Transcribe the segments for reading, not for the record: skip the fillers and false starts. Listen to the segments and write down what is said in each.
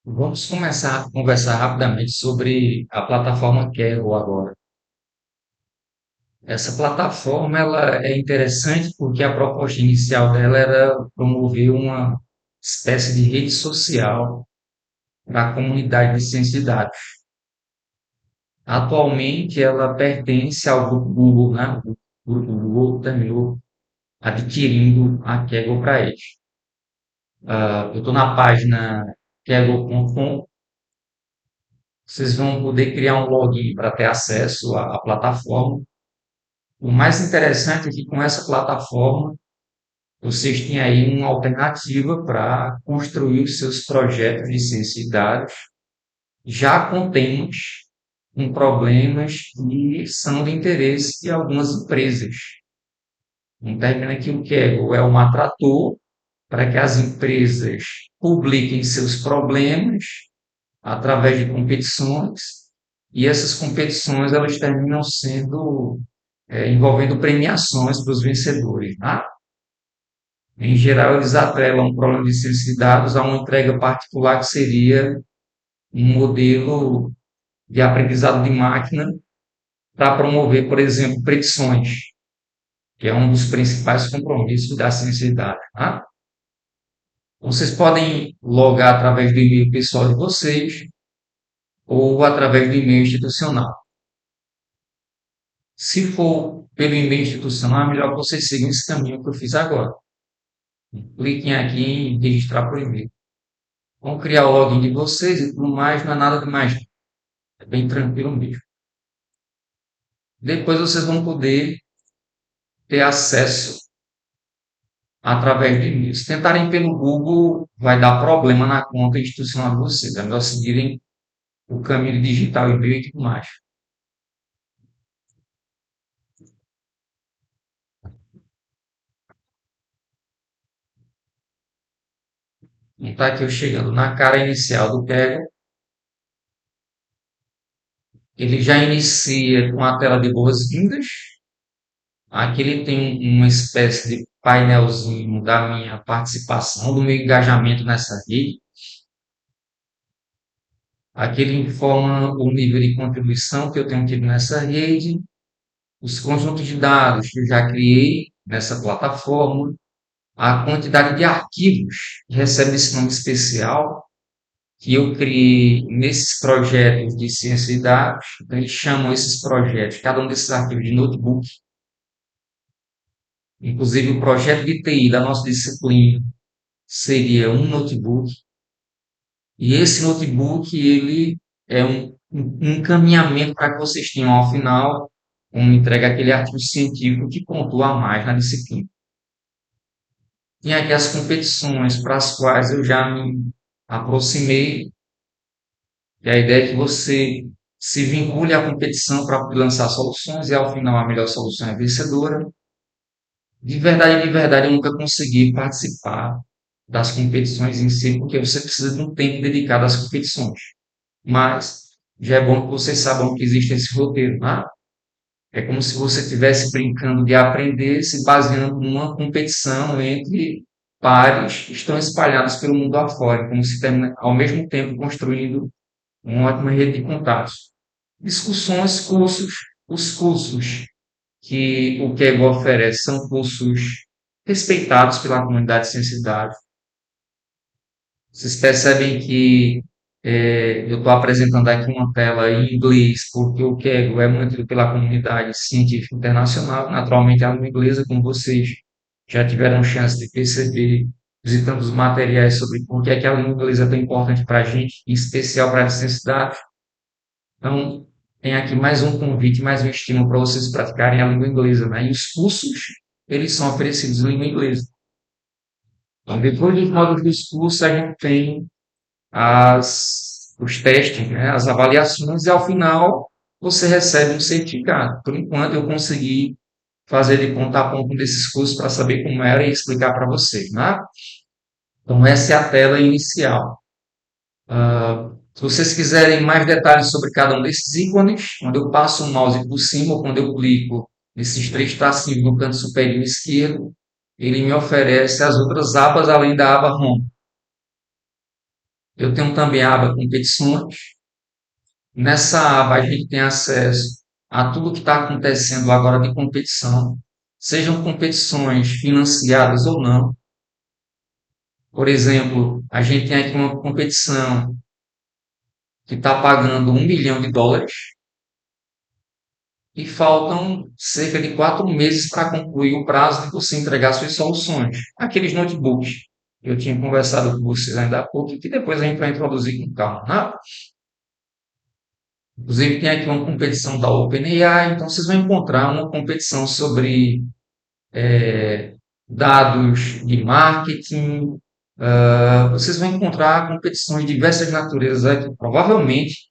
Vamos começar a conversar rapidamente sobre a plataforma Kaggle agora. Essa plataforma ela é interessante porque a proposta inicial dela era promover uma espécie de rede social para a comunidade de ciência de dados. Atualmente ela pertence ao grupo Google, né? O grupo Google terminou adquirindo a Kaggle para eles. Eu estou na página kaggle.com. Vocês vão poder criar um login para ter acesso à plataforma. O mais interessante é que com essa plataforma vocês têm aí uma alternativa para construir os seus projetos de ciência de dados já com temas, com problemas que são de interesse de algumas empresas. Não termina que o Kaggle é um atrator para que as empresas publiquem seus problemas através de competições e essas competições elas terminam sendo envolvendo premiações para os vencedores. Né? Em geral, eles atrelam um problema de ciência de dados a uma entrega particular que seria um modelo de aprendizado de máquina para promover, por exemplo, predições, que é um dos principais compromissos da ciência de dados. Tá? Vocês podem logar através do e-mail pessoal de vocês ou através do e-mail institucional. Se for pelo e-mail institucional, é melhor que vocês sigam esse caminho que eu fiz agora. Cliquem aqui em registrar por e-mail. Vão criar o login de vocês e tudo mais, não é nada demais. É bem tranquilo mesmo. Depois vocês vão poder ter acesso através de e-mail. Se tentarem pelo Google, vai dar problema na conta institucional de vocês. É melhor seguirem o caminho digital e-mail e tudo mais. Então, está aqui eu chegando na cara inicial do Kaggle. Ele já inicia com a tela de boas-vindas. Aqui ele tem uma espécie de painelzinho da minha participação, do meu engajamento nessa rede. Aqui ele informa o nível de contribuição que eu tenho tido nessa rede, os conjuntos de dados que eu já criei nessa plataforma, a quantidade de arquivos que recebe esse nome especial que eu criei nesses projetos de ciência de dados. Então, eles chamam esses projetos, cada um desses arquivos de notebook. Inclusive, o projeto de TI da nossa disciplina seria um notebook. E esse notebook, ele é um encaminhamento para que vocês tenham, ao final, entrega aquele artigo científico que pontua mais na disciplina. Tem aqui as competições para as quais eu já me aproximei, e a ideia é que você se vincule à competição para lançar soluções e, ao final, a melhor solução é vencedora. De verdade, eu nunca consegui participar das competições em si, porque você precisa de um tempo dedicado às competições. Mas já é bom que vocês saibam que existe esse roteiro, né? É como se você estivesse brincando de aprender, se baseando numa competição entre pares que estão espalhados pelo mundo afora, como se termina, ao mesmo tempo construindo uma ótima rede de contatos. Discussões, cursos. Os cursos que o Kaggle oferece são cursos respeitados pela comunidade de ciência de dados. Vocês percebem que eu estou apresentando aqui uma tela em inglês, porque o Kaggle é mantido pela comunidade científica internacional, naturalmente a língua inglesa, como vocês já tiveram chance de perceber, visitando os materiais sobre por que é que a língua inglesa é tão importante para a gente, em especial para a ciência de dados. Então, tem aqui mais um convite, mais um estímulo para vocês praticarem a língua inglesa, né? E os cursos, eles são oferecidos em língua inglesa. Então, depois dos módulos dos cursos, a gente tem os testes, né? As avaliações, e ao final você recebe um certificado. Por enquanto, eu consegui fazer de ponta a ponta desses cursos para saber como era e explicar para vocês, né? Então, essa é a tela inicial. Se vocês quiserem mais detalhes sobre cada um desses ícones, quando eu passo o mouse por cima ou quando eu clico nesses três tracinhos no canto superior esquerdo, ele me oferece as outras abas além da aba Home. Eu tenho também a aba competições. Nessa aba a gente tem acesso a tudo que está acontecendo agora de competição, sejam competições financiadas ou não. Por exemplo, a gente tem aqui uma competição que está pagando US$ 1 milhão e faltam cerca de 4 meses para concluir o prazo de você entregar suas soluções. Aqueles notebooks que eu tinha conversado com vocês ainda há pouco e que depois a gente vai introduzir com calma, né? Inclusive tem aqui uma competição da OpenAI, então vocês vão encontrar uma competição sobre dados de marketing, vocês vão encontrar competições de diversas naturezas aqui. Provavelmente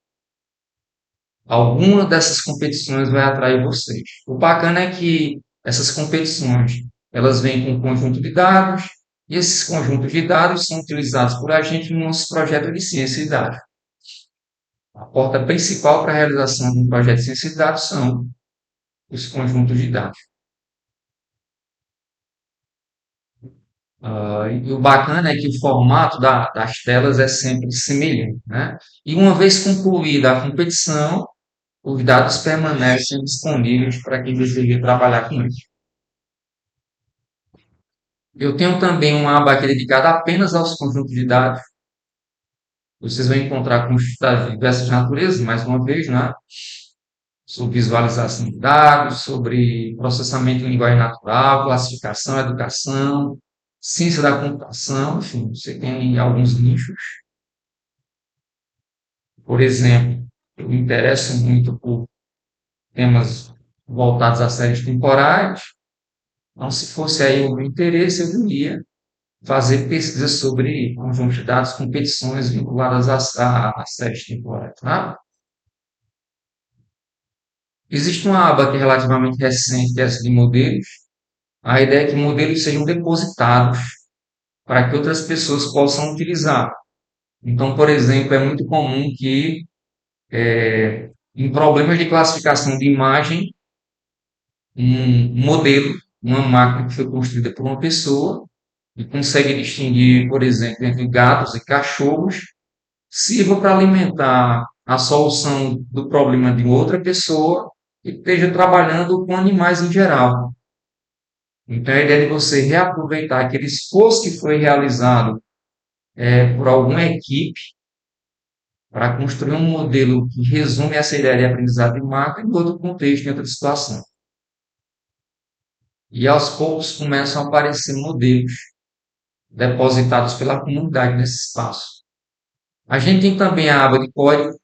alguma dessas competições vai atrair vocês. O bacana é que essas competições, elas vêm com um conjunto de dados, e esses conjuntos de dados são utilizados por a gente no nosso projeto de ciência e dados. A porta principal para a realização de um projeto de ciência e dados são os conjuntos de dados. E o bacana é que o formato das telas é sempre semelhante, né? E uma vez concluída a competição, os dados permanecem disponíveis para quem deseja trabalhar com eles. Eu tenho também uma aba aqui dedicada apenas aos conjuntos de dados. Vocês vão encontrar conjuntos de dados de diversas naturezas, mais uma vez, né? Sobre visualização de dados, sobre processamento em linguagem natural, classificação, educação, ciência da computação, enfim, você tem alguns nichos. Por exemplo, eu me interesso muito por temas voltados a séries temporais. Então, se fosse aí o meu interesse, eu iria fazer pesquisas sobre conjuntos de dados, competições vinculadas a séries temporais. Tá? Existe uma aba que é relativamente recente, que é essa de modelos. A ideia é que modelos sejam depositados para que outras pessoas possam utilizar. Então, por exemplo, é muito comum que em problemas de classificação de imagem, um modelo, uma máquina que foi construída por uma pessoa e consegue distinguir, por exemplo, entre gatos e cachorros, sirva para alimentar a solução do problema de outra pessoa que esteja trabalhando com animais em geral. Então, a ideia de você reaproveitar aquele esforço que foi realizado por alguma equipe para construir um modelo que resume essa ideia de aprendizado de máquina em outro contexto, em outra situação. E aos poucos começam a aparecer modelos depositados pela comunidade nesse espaço. A gente tem também a aba de código,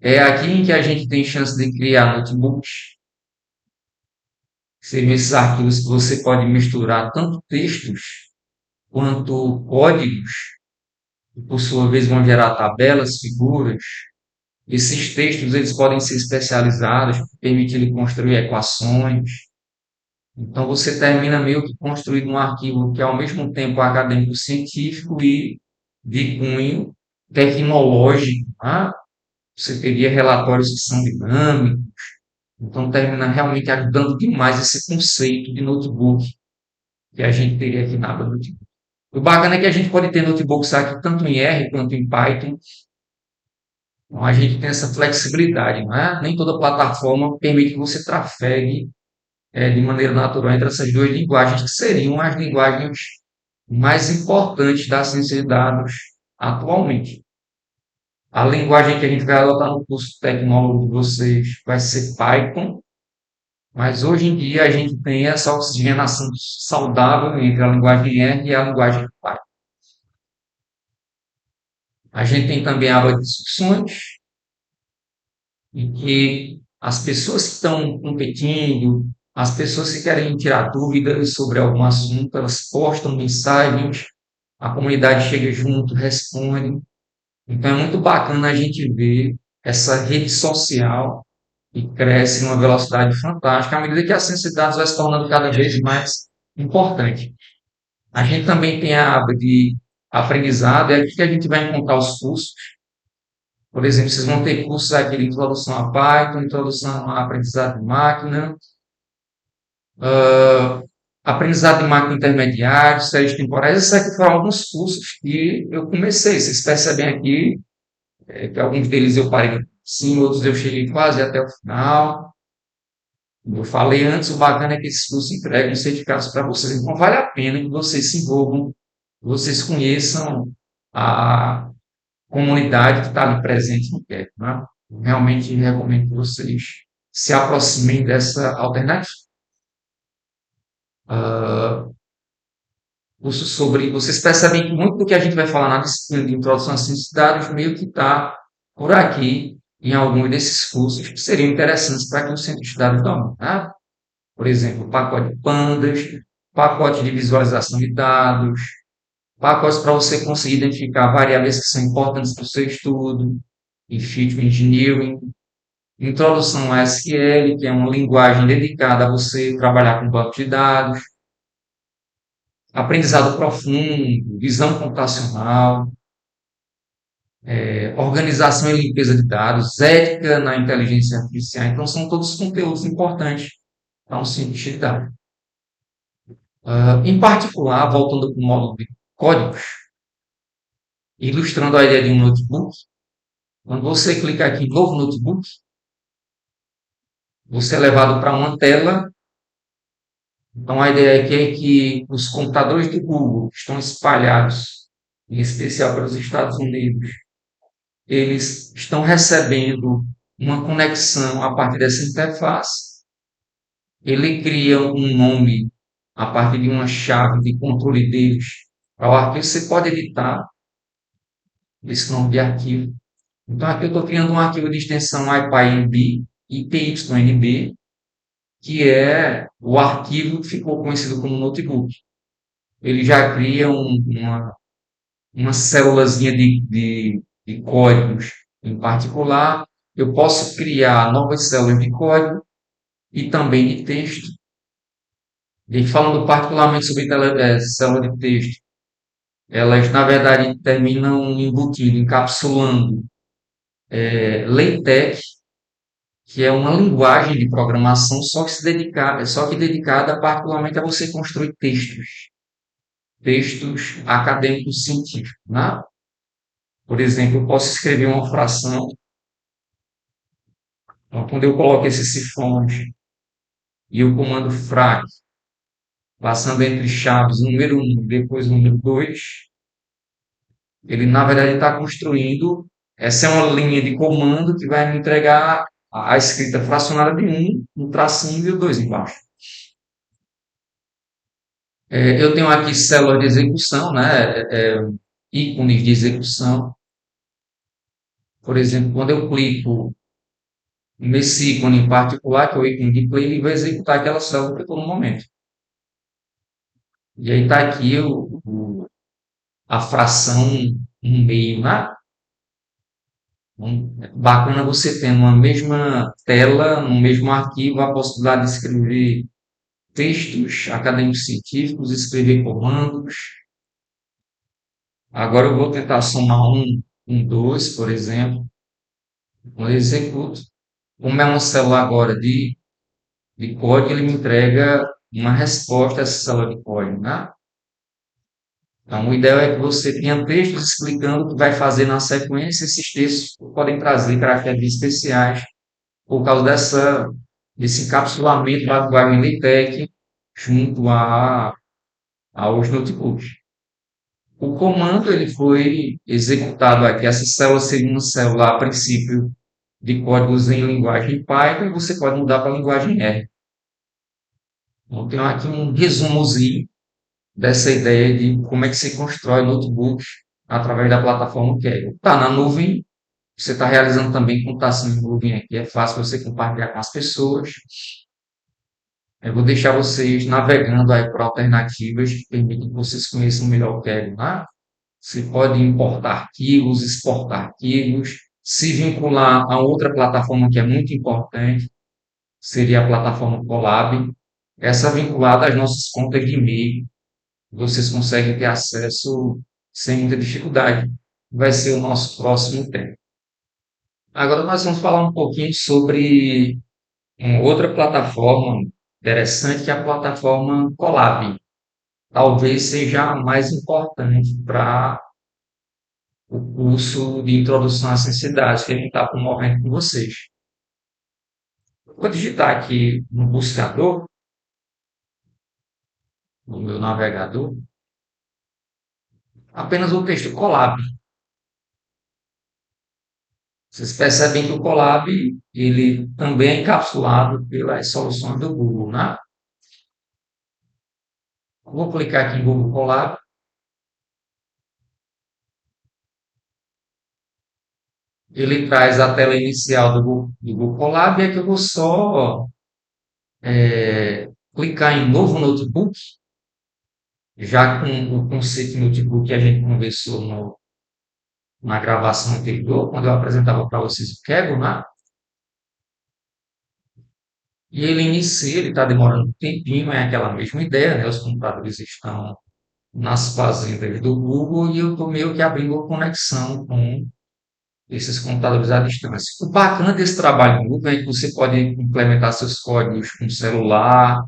é aqui em que a gente tem chance de criar notebooks, que seriam esses arquivos que você pode misturar tanto textos quanto códigos, que por sua vez vão gerar tabelas, figuras. Esses textos eles podem ser especializados, permitindo construir equações. Então você termina meio que construindo um arquivo que é ao mesmo tempo acadêmico científico e de cunho tecnológico. Tá? Você teria relatórios que são dinâmicos, então termina realmente ajudando demais esse conceito de notebook que a gente teria aqui na aba notebook. O bacana é que a gente pode ter notebooks aqui tanto em R quanto em Python. Então a gente tem essa flexibilidade, não é? Nem toda plataforma permite que você trafegue de maneira natural entre essas duas linguagens, que seriam as linguagens mais importantes da ciência de dados atualmente. A linguagem que a gente vai adotar no curso tecnólogo de vocês vai ser Python, mas hoje em dia a gente tem essa oxigenação saudável entre a linguagem R e a linguagem Python. A gente tem também a aba de discussões, em que as pessoas que estão competindo, as pessoas que querem tirar dúvidas sobre algum assunto, elas postam mensagens, a comunidade chega junto, responde. Então é muito bacana a gente ver essa rede social que cresce numa velocidade fantástica à medida que a ciência de dados vai se tornando cada vez mais importante. A gente também tem a aba de aprendizado, é aqui que a gente vai encontrar os cursos. Por exemplo, vocês vão ter cursos aqui de introdução a Python, introdução a aprendizado de máquina, aprendizado de máquina intermediário, séries temporais. Esses aqui foram alguns cursos que eu comecei. Vocês percebem aqui que alguns deles eu parei sim, outros eu cheguei quase até o final. Como eu falei antes, o bacana é que esses cursos entregam certificados para vocês. Então, vale a pena que vocês se envolvam, que vocês conheçam a comunidade que está ali presente no QUEC, né? Realmente recomendo que vocês se aproximem dessa alternativa. Uh, Curso sobre. Vocês percebem que muito do que a gente vai falar na disciplina de introdução à ciência de dados meio que está por aqui em alguns desses cursos que seriam interessantes para quem o cientista de dados domina, né? Por exemplo, pacote de pandas, pacote de visualização de dados, pacotes para você conseguir identificar variáveis que são importantes para o seu estudo, em Feature Engineering, introdução a SQL, que é uma linguagem dedicada a você trabalhar com banco de dados, aprendizado profundo, visão computacional, organização e limpeza de dados, ética na inteligência artificial. Então, são todos conteúdos importantes para um cientista de dados. Em particular, voltando para o módulo de códigos, ilustrando a ideia de um notebook, quando você clica aqui em novo notebook, você é levado para uma tela. Então, a ideia aqui é que os computadores do Google que estão espalhados, em especial pelos Estados Unidos, eles estão recebendo uma conexão a partir dessa interface. Ele cria um nome a partir de uma chave de controle deles para o arquivo. Você pode editar esse nome de arquivo. Então, aqui eu estou criando um arquivo de extensão IPYNB, IPYNB, que é o arquivo que ficou conhecido como notebook. Ele já cria uma célulazinha de códigos em particular. Eu posso criar novas células de código e também de texto. E falando particularmente sobre célula de texto, elas na verdade terminam embutindo, encapsulando LaTeX, que é uma linguagem de programação só que dedicada particularmente a você construir textos acadêmicos científicos, né? Por exemplo, eu posso escrever uma fração. Então, quando eu coloco esses cifrões e o comando frac, passando entre chaves número 1 e depois número 2, ele na verdade está construindo. Essa é uma linha de comando que vai me entregar a escrita fracionária de 1, um tracinho e o 2 embaixo. Eu tenho aqui célula de execução, né? Ícones de execução. Por exemplo, quando eu clico nesse ícone em particular, que é o ícone de play, ele vai executar aquela célula que eu estou no momento. E aí está aqui a fração 1/2, né? Então, é bacana você ter numa mesma tela, no mesmo arquivo, a possibilidade de escrever textos acadêmicos científicos, escrever comandos. Agora eu vou tentar somar um 2, por exemplo. Quando eu executo, como é uma célula agora de código, ele me entrega uma resposta a essa célula de código, né? Então, o ideal é que você tenha textos explicando o que vai fazer na sequência. Esses textos podem trazer características especiais por causa desse encapsulamento da linguagem LaTeX junto aos notebooks. O comando ele foi executado aqui. Essa célula seria uma célula, a princípio, de códigos em linguagem Python e você pode mudar para a linguagem R. Então, tem aqui um resumozinho dessa ideia de como é que se constrói notebooks através da plataforma Kaggle. Está na nuvem, você está realizando também computação em nuvem aqui, é fácil você compartilhar com as pessoas. Eu vou deixar vocês navegando aí por alternativas que permitem que vocês conheçam melhor o Kaggle, né? Você pode importar arquivos, exportar arquivos, se vincular a outra plataforma que é muito importante, seria a plataforma Colab. Essa vinculada às nossas contas de e-mail, vocês conseguem ter acesso sem muita dificuldade. Vai ser o nosso próximo tema. Agora nós vamos falar um pouquinho sobre uma outra plataforma interessante, que é a plataforma Colab. Talvez seja a mais importante para o curso de introdução à ciência da dados que a gente está promovendo com vocês. Vou digitar aqui no buscador, no meu navegador, apenas o texto Colab. Vocês percebem que o Colab ele também é encapsulado pelas soluções do Google, né? Vou clicar aqui em Google Colab. Ele traz a tela inicial do Google Colab e aqui eu vou só clicar em novo notebook, já com o conceito de notebook que a gente conversou na gravação anterior, quando eu apresentava para vocês o Kaggle, né? E ele inicia, ele está demorando um tempinho, é aquela mesma ideia, né? Os computadores estão nas fazendas do Google e eu estou meio que abrindo a conexão com esses computadores à distância. O bacana desse trabalho no Google é que você pode implementar seus códigos com celular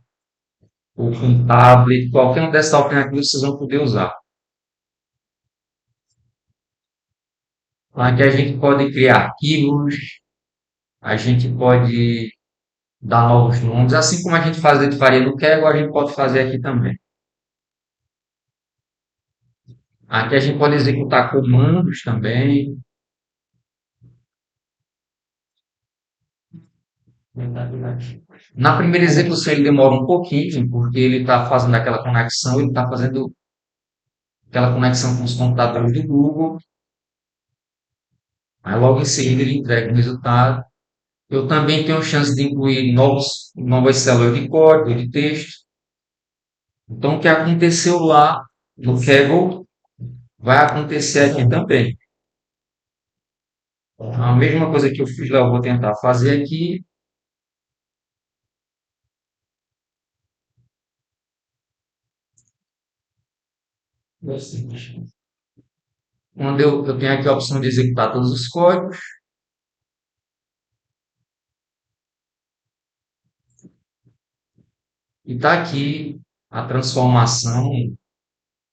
ou com tablet, qualquer um dessas alternativas vocês vão poder usar. Aqui a gente pode criar arquivos, a gente pode dar novos nomes, assim como a gente faria no Kaggle, a gente pode fazer aqui também. Aqui a gente pode executar comandos também. Na primeira execução ele demora um pouquinho, porque ele está fazendo aquela conexão, ele está fazendo aquela conexão com os computadores do Google, aí logo em seguida ele entrega o resultado. Eu também tenho chance de incluir novas células de código, de texto. Então, o que aconteceu lá no Kaggle vai acontecer aqui também. A mesma coisa que eu fiz lá, eu vou tentar fazer aqui. Quando eu tenho aqui a opção de executar todos os códigos, e está aqui a transformação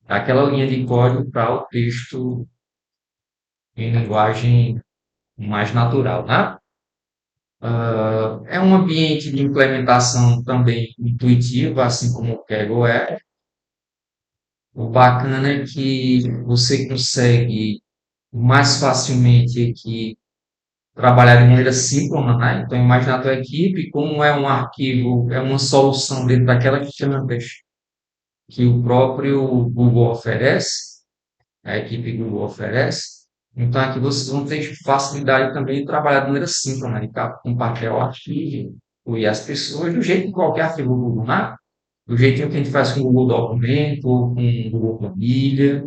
daquela linha de código para o texto em linguagem mais natural, né? É um ambiente de implementação também intuitivo, assim como o Kaggle é. O bacana é que você consegue mais facilmente aqui trabalhar de maneira síncrona, né? Então, imagina a tua equipe, como é um arquivo, é uma solução dentro daquelas chamadas que o próprio Google oferece, a equipe Google oferece. Então, aqui vocês vão ter facilidade também de trabalhar de maneira síncrona, de compartilhar o arquivo e as pessoas, do jeito que qualquer arquivo Google, né? Do jeitinho que a gente faz com o Google Documento, ou com o Google Planilha,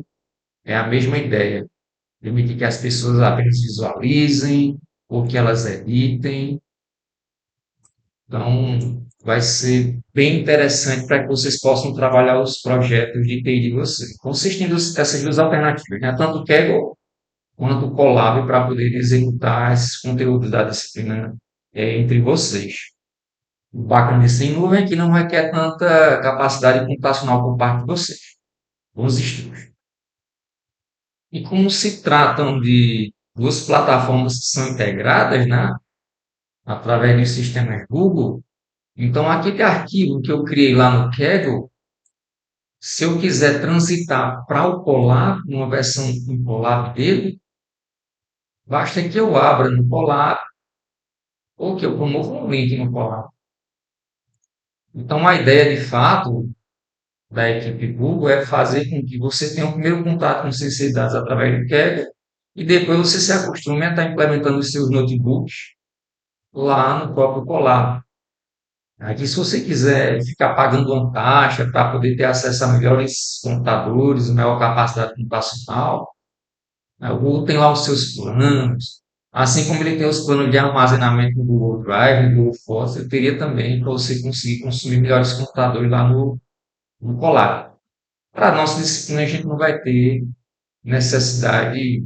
é a mesma ideia. Permitir que as pessoas apenas visualizem, ou que elas editem. Então, vai ser bem interessante para que vocês possam trabalhar os projetos de TI de vocês. Então, vocês têm essas duas alternativas, né? Tanto o Kaggle quanto o Colab para poder executar esses conteúdos da disciplina entre vocês. O bacana desse em nuvem é que não requer tanta capacidade computacional por parte de vocês, bons estudos. E como se tratam de duas plataformas que são integradas, né, através dos sistemas Google, então aquele arquivo que eu criei lá no Kaggle, se eu quiser transitar para o Colab, uma versão em Colab dele, basta que eu abra no Colab ou que eu promova um link no Colab. Então a ideia de fato da equipe Google é fazer com que você tenha o primeiro contato com ciência de dados através do Kaggle e depois você se acostume a estar implementando os seus notebooks lá no próprio Colab. Aqui, se você quiser ficar pagando uma taxa para poder ter acesso a melhores computadores, maior capacidade computacional, né, o Google tem lá os seus planos, assim como ele tem os planos de armazenamento do Google Drive, do Google Fotos, eu teria também para você conseguir consumir melhores computadores lá no Colab. Para a nossa disciplina, a gente não vai ter necessidade,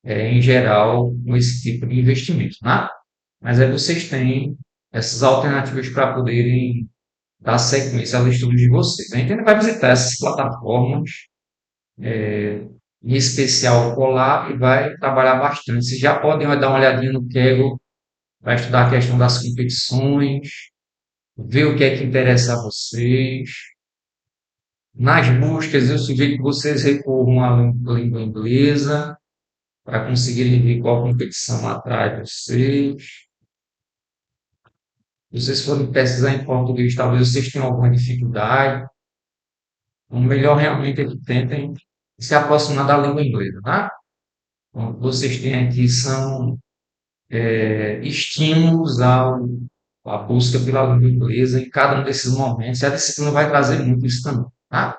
em geral, com esse tipo de investimento, né? Mas aí vocês têm essas alternativas para poderem dar sequência ao estudo de vocês. A gente ainda vai visitar essas plataformas, em especial o Colab, e vai trabalhar bastante. Vocês já podem dar uma olhadinha no Kaggle, vai estudar a questão das competições, ver o que é que interessa a vocês. Nas buscas, eu sugiro que vocês recorram à língua inglesa para conseguirem ver qual competição atrai vocês. Se vocês forem pesquisar em português, talvez vocês tenham alguma dificuldade. O melhor realmente é que tentem se aproximar da língua inglesa, tá? Então, o que vocês têm aqui são estímulos à busca pela língua inglesa em cada um desses momentos. E a disciplina vai trazer muito isso também, tá?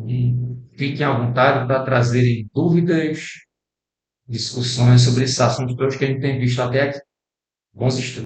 E fiquem à vontade para trazerem dúvidas, discussões sobre esses assuntos todos que a gente tem visto até aqui. Bons estudos.